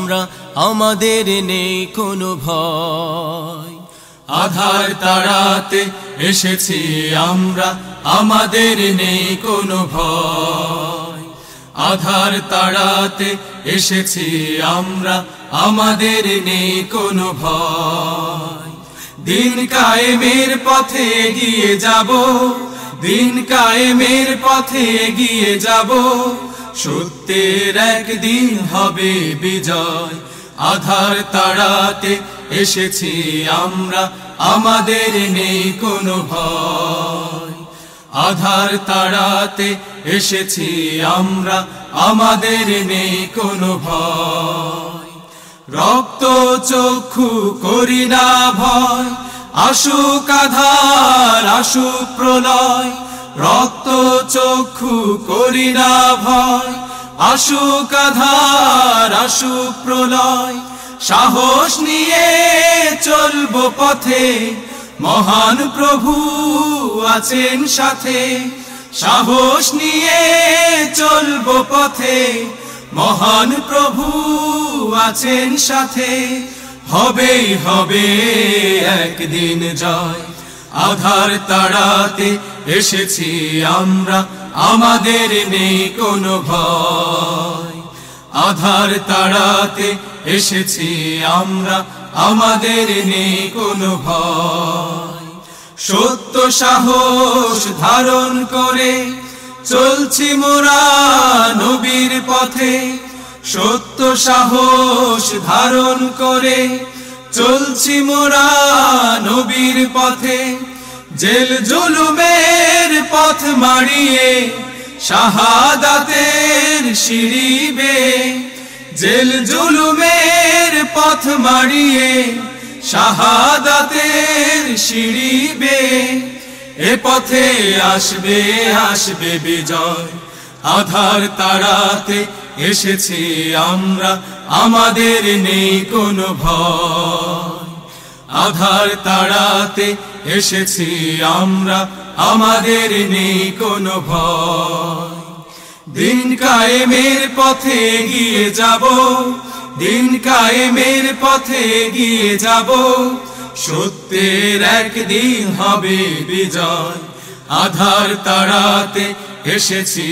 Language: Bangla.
আমরা, আমাদের নেই কোনো ভয়। আধার তাড়াতে এসেছি আমরা, আমাদের নেই কোনো ভয়। আধার তাড়াতে এসেছি আমরা, আমাদের নেই কোনো ভয়। দিন কায়েমের পথে এগিয়ে যাব, দিন কায়েমের পথে এগিয়ে যাব, সত্যের একদিন হবে বিজয়। আধার তাড়াতে এসেছি আমরা, আমাদের নেই কোনো ভয়। আধার তাড়াতে এসেছি আমরা, আমাদের নেই কোনো ভয়। রক্ত চক্ষু করি না ভয়, আসুক আধার আসুক প্রলয়। রক্ত চক্ষু করি না ভয়, আসুক আধার আসুক প্রলয়। সাহস নিয়ে চলবো পথে, মহান প্রভু আছেন সাথে। সাহস নিয়ে চলবো পথে, মহান প্রভু আছেন সাথে। হবেই হবে একদিন জয়। আধার তাড়াতে এসেছি আমরা, আমাদের নেই কোনো ভয়। আধার তাড়াতে এসেছি আমরা, আমাদের নেই কোনো ভয়। সত্য সাহস ধারণ করে চলছি মোরা নবীর পথে। সত্য সাহস ধারণ করে চলছি মোরা নবীর পথে। জেল জুলুমের পথ মাড়িয়ে শাহাদাতের সিঁড়ি বেয়ে। জেল জুলুমের পথ মাড়িয়ে শাহাদাতের সিঁড়ি বেয়ে। এ পথে আসবে আসবে বিজয়। আধার তাড়াতে এসেছি আমরা, আমাদের নেই কোনো ভয়। আধার তাড়াতে এসেছি আমরা, আমাদের নেই কোনো ভয়। দিন কায়েমের পথে এগিয়ে যাব, দিন কায়েমের পথে এগিয়ে যাব, সত্যের একদিন হবে বিজয়। আধার তাড়াতে এসেছি